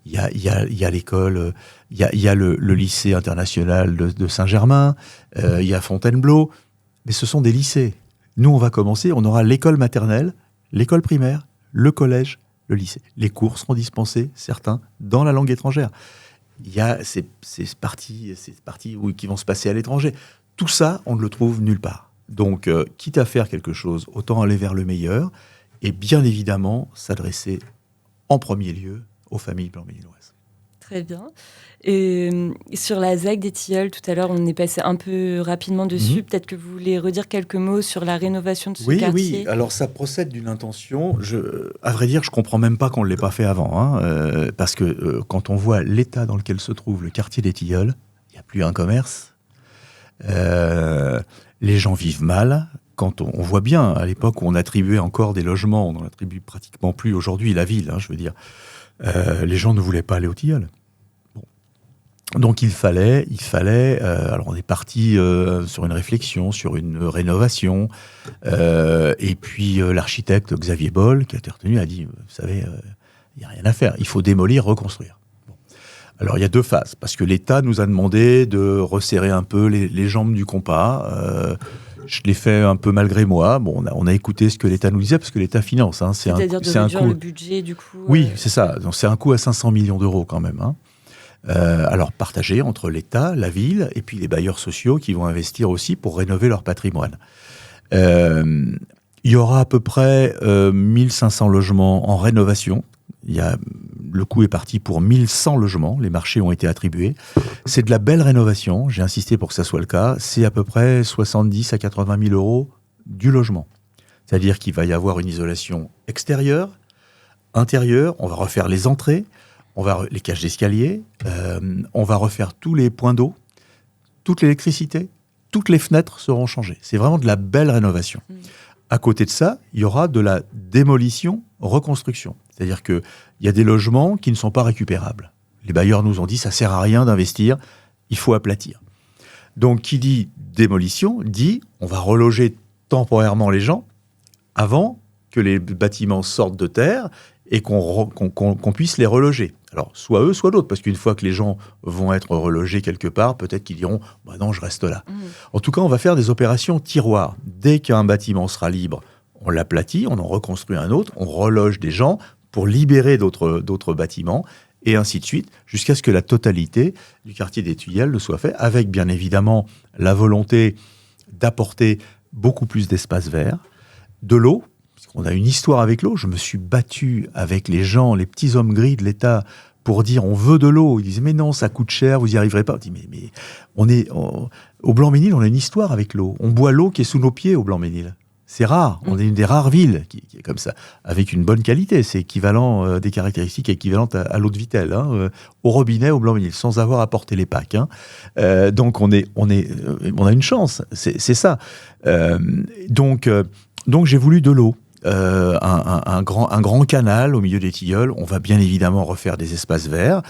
Il y a l'école, il y a le lycée international de Saint-Germain, il y a Fontainebleau, mais ce sont des lycées. Nous, on va commencer, on aura l'école maternelle, l'école primaire, le collège, le lycée. Les cours seront dispensés, certains, dans la langue étrangère. il y a ces parties qui vont se passer à l'étranger. Tout ça, on ne le trouve nulle part. Donc, quitte à faire quelque chose, autant aller vers le meilleur et bien évidemment s'adresser en premier lieu aux familles blanc-bénilloises. Très bien. Et sur la ZAC des Tilleuls, tout à l'heure, on est passé un peu rapidement dessus. Peut-être que vous voulez redire quelques mots sur la rénovation de ce quartier. Oui. Alors, ça procède d'une intention. À vrai dire, je ne comprends même pas qu'on ne l'ait pas fait avant. Parce que quand on voit l'état dans lequel se trouve le quartier des Tilleuls, il n'y a plus un commerce. Les gens vivent mal. Quand on voit bien, à l'époque où on attribuait encore des logements, on n'en attribue pratiquement plus aujourd'hui, la ville, je veux dire. Les gens ne voulaient pas aller aux Tilleuls. Donc il fallait. Alors on est parti sur une réflexion, sur une rénovation, et puis l'architecte Xavier Boll, qui a été retenu, a dit, vous savez, il n'y a rien à faire, il faut démolir, reconstruire. Bon. Alors il y a 2 phases, parce que l'État nous a demandé de resserrer un peu les jambes du compas. Je l'ai fait un peu malgré moi. Bon, on a écouté ce que l'État nous disait, parce que l'État finance. C'est-à-dire de réduire le budget, du coup. Oui, c'est ça. Donc, c'est un coût à 500 millions d'euros quand même. Alors, partagé entre l'État, la ville, et puis les bailleurs sociaux qui vont investir aussi pour rénover leur patrimoine. Il y aura à peu près 1500 logements en rénovation. Le coût est parti pour 1100 logements. Les marchés ont été attribués. C'est de la belle rénovation. J'ai insisté pour que ça soit le cas. C'est à peu près 70 à 80 000 euros du logement. C'est-à-dire qu'il va y avoir une isolation extérieure, intérieure. On va refaire les entrées, les cages d'escalier. On va refaire tous les points d'eau, toute l'électricité. Toutes les fenêtres seront changées. C'est vraiment de la belle rénovation. À côté de ça, il y aura de la démolition, reconstruction. C'est-à-dire qu'il y a des logements qui ne sont pas récupérables. Les bailleurs nous ont dit, ça ne sert à rien d'investir, il faut aplatir. Donc, qui dit démolition, dit on va reloger temporairement les gens avant que les bâtiments sortent de terre et qu'on puisse les reloger. Alors, soit eux, soit d'autres, parce qu'une fois que les gens vont être relogés quelque part, peut-être qu'ils diront bah non, je reste là. En tout cas, on va faire des opérations tiroirs. Dès qu'un bâtiment sera libre, on l'aplatit, on en reconstruit un autre, on reloge des gens pour libérer d'autres bâtiments, et ainsi de suite, jusqu'à ce que la totalité du quartier des Tilleuls le soit fait, avec bien évidemment la volonté d'apporter beaucoup plus d'espace vert, de l'eau. On a une histoire avec l'eau. Je me suis battu avec les gens, les petits hommes gris de l'État, pour dire on veut de l'eau. Ils disaient mais non, ça coûte cher, vous n'y arriverez pas. On dit mais au Blanc-Bénil, on a une histoire avec l'eau. On boit l'eau qui est sous nos pieds au Blanc-Bénil. C'est rare. On est une des rares villes qui est comme ça, avec une bonne qualité. C'est équivalent, des caractéristiques équivalentes à l'eau de Vittel, au robinet au Blanc-Bénil, sans avoir apporté les packs. Donc on a une chance. C'est ça. Donc j'ai voulu de l'eau. Un grand canal au milieu des Tilleuls. On va bien évidemment refaire des espaces verts.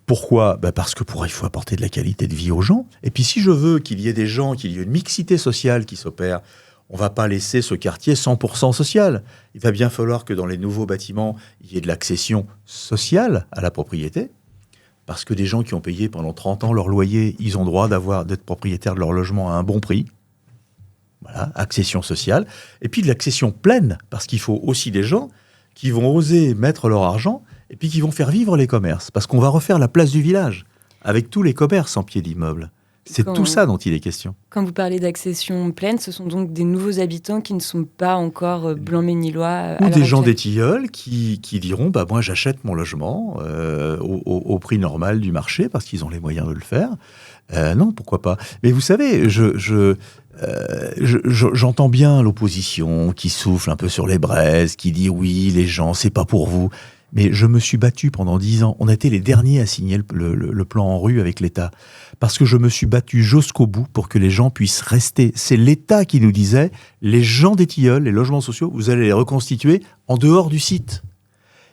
Pourquoi ? Parce que il faut apporter de la qualité de vie aux gens. Et puis si je veux qu'il y ait des gens, qu'il y ait une mixité sociale qui s'opère, on ne va pas laisser ce quartier 100% social. Il va bien falloir que dans les nouveaux bâtiments, il y ait de l'accession sociale à la propriété. Parce que des gens qui ont payé pendant 30 ans leur loyer, ils ont droit d'être propriétaires de leur logement à un bon prix. Voilà, accession sociale. Et puis de l'accession pleine, parce qu'il faut aussi des gens qui vont oser mettre leur argent et puis qui vont faire vivre les commerces. Parce qu'on va refaire la place du village avec tous les commerces en pied d'immeuble. C'est tout ça dont il est question. Quand vous parlez d'accession pleine, ce sont donc des nouveaux habitants qui ne sont pas encore blanc-bénillois. Ou des gens des Tilleuls qui diront moi j'achète mon logement au prix normal du marché parce qu'ils ont les moyens de le faire. Non, pourquoi pas. Mais vous savez, j'entends bien l'opposition qui souffle un peu sur les braises, qui dit oui, les gens, c'est pas pour vous. Mais je me suis battu pendant 10 ans. On a été les derniers à signer le plan en rue avec l'État. Parce que je me suis battu jusqu'au bout pour que les gens puissent rester. C'est l'État qui nous disait, les gens des Tilleuls, les logements sociaux, vous allez les reconstituer en dehors du site.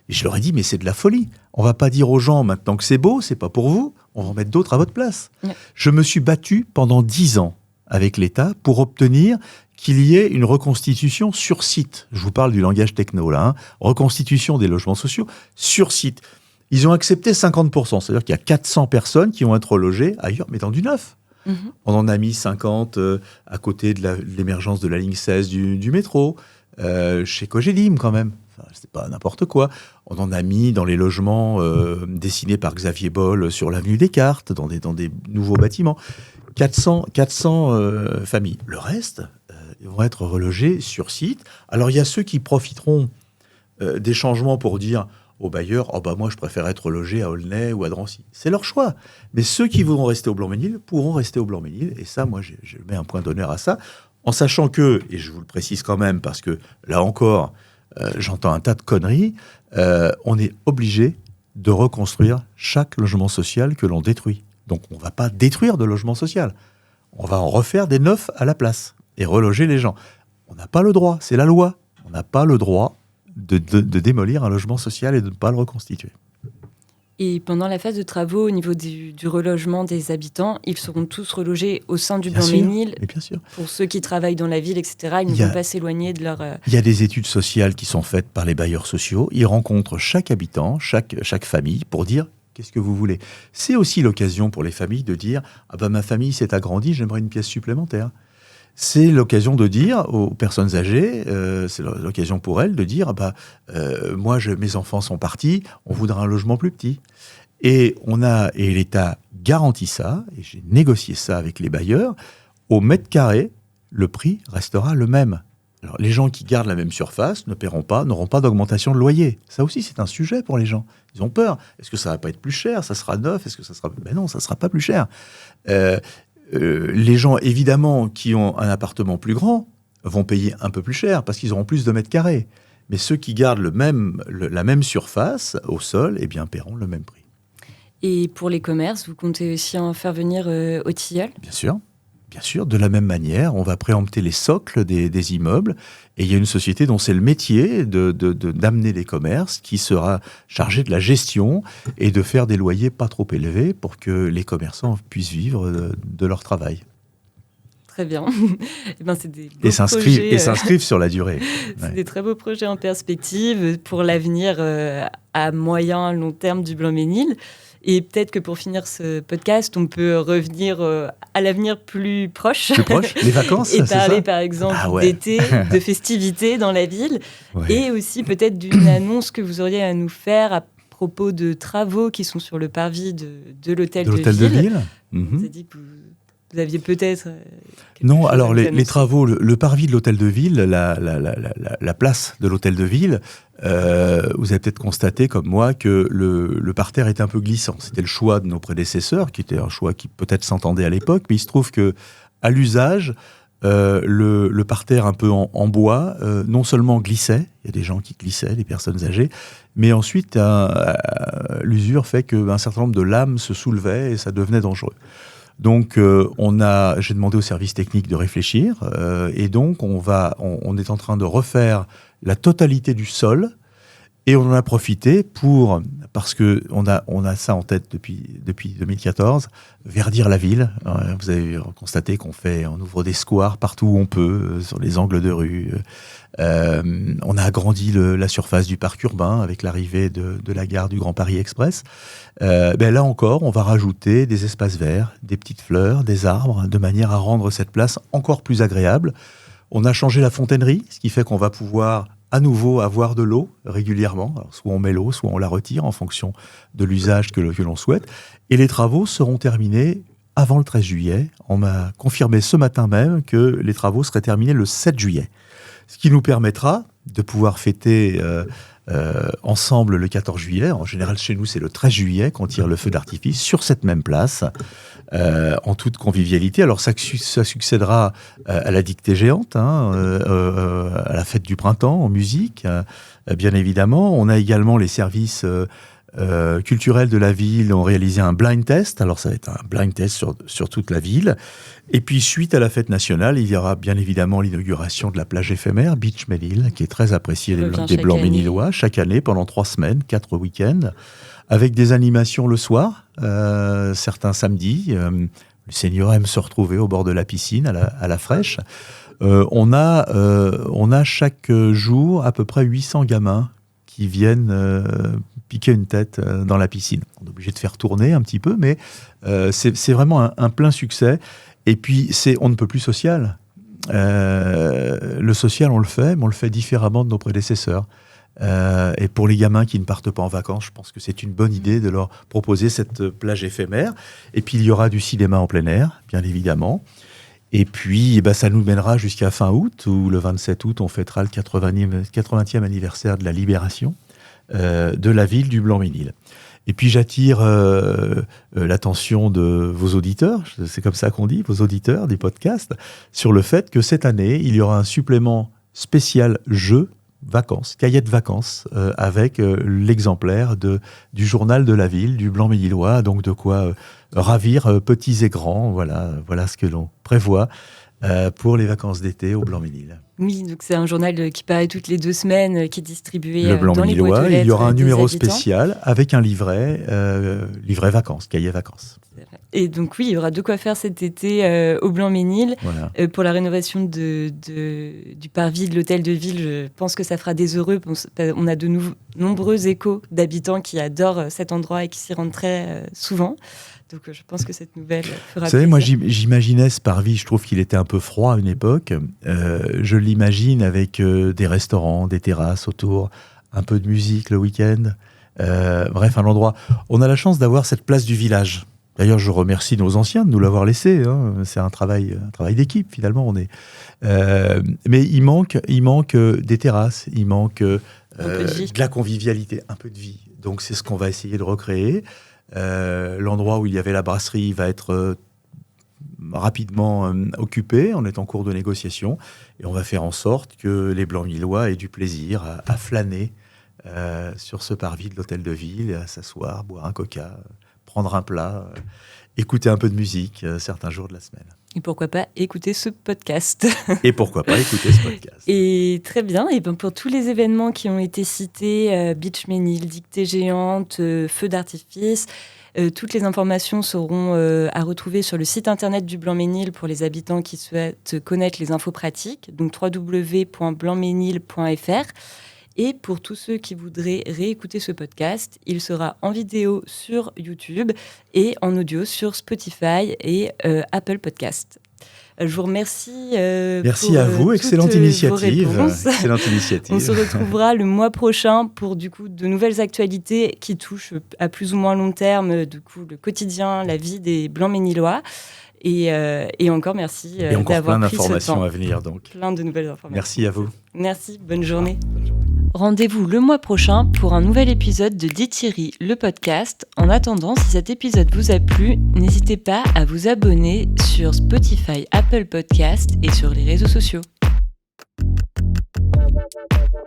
Et je leur ai dit, mais c'est de la folie. On va pas dire aux gens, maintenant que c'est beau, c'est pas pour vous, on va en mettre d'autres à votre place. Ouais. Je me suis battu pendant 10 ans avec l'État pour obtenir qu'il y ait une reconstitution sur site. Je vous parle du langage techno, là. Reconstitution des logements sociaux sur site. Ils ont accepté 50%. C'est-à-dire qu'il y a 400 personnes qui vont être logées ailleurs, mais dans du neuf. On en a mis 50 à côté de l'émergence de la ligne 16 du métro, chez Cogedim quand même. c'est pas n'importe quoi. On en a mis dans les logements dessinés par Xavier Boll sur l'avenue Descartes, dans des nouveaux bâtiments. 400 familles. Le reste vont être relogés sur site. Alors, il y a ceux qui profiteront des changements pour dire aux bailleurs, moi, je préfère être logé à Aulnay ou à Drancy. C'est leur choix. Mais ceux qui voudront rester au Blanc-Ménil pourront rester au Blanc-Ménil. Et ça, moi, je mets un point d'honneur à ça. En sachant que, et je vous le précise quand même, parce que là encore, j'entends un tas de conneries, on est obligé de reconstruire chaque logement social que l'on détruit. Donc on ne va pas détruire de logement social. On va en refaire des neufs à la place et reloger les gens. On n'a pas le droit, c'est la loi. On n'a pas le droit de démolir un logement social et de ne pas le reconstituer. Et pendant la phase de travaux, au niveau du relogement des habitants, ils seront tous relogés au sein du Blanc-Ménil. Bien sûr. Pour ceux qui travaillent dans la ville, etc., ils ne vont pas s'éloigner de leur... Il y a des études sociales qui sont faites par les bailleurs sociaux. Ils rencontrent chaque habitant, chaque famille, pour dire qu'est-ce que vous voulez. C'est aussi l'occasion pour les familles de dire ma famille s'est agrandie, j'aimerais une pièce supplémentaire. C'est l'occasion de dire aux personnes âgées, c'est l'occasion pour elles de dire moi, mes enfants sont partis, on voudra un logement plus petit. Et l'État garantit ça, et j'ai négocié ça avec les bailleurs, au mètre carré, le prix restera le même. Alors, les gens qui gardent la même surface n'auront pas d'augmentation de loyer. Ça aussi, c'est un sujet pour les gens. Ils ont peur. Est-ce que ça va pas être plus cher ? Ça sera neuf ? Est-ce que ça sera... Ben non, ça sera pas plus cher. Les gens, évidemment, qui ont un appartement plus grand vont payer un peu plus cher parce qu'ils auront plus de mètres carrés. Mais ceux qui gardent la même surface au sol, paieront le même prix. Et pour les commerces, vous comptez aussi en faire venir au Tilleul ? Bien sûr, de la même manière, on va préempter les socles des immeubles. Et il y a une société dont c'est le métier d'amener des commerces qui sera chargée de la gestion et de faire des loyers pas trop élevés pour que les commerçants puissent vivre de leur travail. Très bien. C'est des beaux projets, s'inscrivent sur la durée. C'est des très beaux projets en perspective pour l'avenir à moyen, long terme du Blanc-Ménil. Et peut-être que pour finir ce podcast, on peut revenir à l'avenir plus proche. Les vacances, et parler par exemple d'été, de festivités dans la ville. Ouais. Et aussi peut-être d'une annonce que vous auriez à nous faire à propos de travaux qui sont sur le parvis de l'hôtel de ville. Vous avez dit que vous aviez peut-être... Non, alors les travaux, le parvis de l'hôtel de ville, la place de l'hôtel de ville, vous avez peut-être constaté, comme moi, que le parterre est un peu glissant. C'était le choix de nos prédécesseurs, qui était un choix qui peut-être s'entendait à l'époque, mais il se trouve qu'à l'usage, le parterre un peu en bois, non seulement glissait, il y a des gens qui glissaient, des personnes âgées, mais ensuite, l'usure fait qu'un certain nombre de lames se soulevaient et ça devenait dangereux. Donc, j'ai demandé au service technique de réfléchir, et donc on est en train de refaire la totalité du sol, et on en a profité parce que on a ça en tête depuis 2014, verdir la ville. Vous avez constaté on ouvre des squares partout où on peut, sur les angles de rue. On a agrandi la surface du parc urbain avec l'arrivée de la gare du Grand Paris Express. Là encore, on va rajouter des espaces verts, des petites fleurs, des arbres, de manière à rendre cette place encore plus agréable. On a changé la fontainerie, ce qui fait qu'on va pouvoir à nouveau avoir de l'eau régulièrement. Alors, soit on met l'eau, soit on la retire en fonction de l'usage que l'on souhaite. Et les travaux seront terminés avant le 13 juillet. On m'a confirmé ce matin même que les travaux seraient terminés le 7 juillet. Ce qui nous permettra de pouvoir fêter ensemble le 14 juillet. En général, chez nous, c'est le 13 juillet qu'on tire le feu d'artifice sur cette même place, en toute convivialité. Alors, ça succédera à la dictée géante, à la fête du printemps, en musique, bien évidemment. On a également les services culturels de la ville ont réalisé un blind test. Alors, ça va être un blind test sur toute la ville. Et puis, suite à la fête nationale, il y aura bien évidemment l'inauguration de la plage éphémère Beach Ménil, qui est très appréciée des Blancs-Ménilois, chaque année, pendant 3 semaines, 4 week-ends, avec des animations le soir, certains samedis. Le senior aime se retrouver au bord de la piscine, à la fraîche. On a chaque jour à peu près 800 gamins qui viennent piquer une tête dans la piscine. On est obligé de faire tourner un petit peu, mais c'est vraiment un plein succès. Et puis, on ne peut plus social. Le social, on le fait, mais on le fait différemment de nos prédécesseurs. Et pour les gamins qui ne partent pas en vacances, je pense que c'est une bonne idée de leur proposer cette plage éphémère. Et puis il y aura du cinéma en plein air, bien évidemment. Et puis ça nous mènera jusqu'à fin août, où le 27 août, on fêtera le 80e anniversaire de la libération de la ville du Blanc-Ménil. Et puis j'attire l'attention de vos auditeurs, c'est comme ça qu'on dit, vos auditeurs des podcasts, sur le fait que cette année, il y aura un supplément spécial jeu vacances, cahier de vacances, avec l'exemplaire du journal de la ville, du Blanc-Ménillois, donc de quoi ravir petits et grands. Voilà ce que l'on prévoit pour les vacances d'été au Blanc-Ménil. Oui, donc c'est un journal qui paraît toutes les 2 semaines, qui est distribué le dans les boîtes aux lettres. Il y aura un numéro habitants. spécial avec un livret vacances, cahier vacances. Et donc oui, il y aura de quoi faire cet été au Blanc-Ménil. Voilà. Pour la rénovation du parvis de l'hôtel de ville, je pense que ça fera des heureux. On a de nombreux échos d'habitants qui adorent cet endroit et qui s'y rendent très souvent. Donc je pense que cette nouvelle fera plaisir. Vous savez, moi j'imaginais ce parvis, je trouve qu'il était un peu froid à une époque. Je l'imagine avec des restaurants, des terrasses autour, un peu de musique le week-end. Bref, un endroit. On a la chance d'avoir cette place du village. D'ailleurs, je remercie nos anciens de nous l'avoir laissé. C'est un travail d'équipe, finalement. Mais il manque des terrasses, il manque de la convivialité, un peu de vie. Donc, c'est ce qu'on va essayer de recréer. L'endroit où il y avait la brasserie va être rapidement occupé. On est en cours de négociation. Et on va faire en sorte que les Blanc-Ménillois aient du plaisir à flâner sur ce parvis de l'hôtel de ville, à s'asseoir, boire un coca, prendre un plat, écouter un peu de musique certains jours de la semaine. Et pourquoi pas écouter ce podcast. Et très bien. Et pour tous les événements qui ont été cités, Beach Ménil, Dictée géante, feux d'artifice, toutes les informations seront à retrouver sur le site internet du Blanc-Ménil pour les habitants qui souhaitent connaître les infos pratiques, donc www.blancménil.fr. Et pour tous ceux qui voudraient réécouter ce podcast, il sera en vidéo sur YouTube et en audio sur Spotify et Apple Podcast. Je vous remercie. Merci à vous, excellente initiative. On se retrouvera le mois prochain pour du coup de nouvelles actualités qui touchent à plus ou moins long terme du coup le quotidien, la vie des Blanc-Ménillois. Et encore merci d'avoir pris ce temps. Plein d'informations à venir donc. Plein de nouvelles informations. Merci à vous. Merci, bonne journée. Rendez-vous le mois prochain pour un nouvel épisode de Dit Thierry, le podcast. En attendant, si cet épisode vous a plu, n'hésitez pas à vous abonner sur Spotify, Apple Podcast et sur les réseaux sociaux.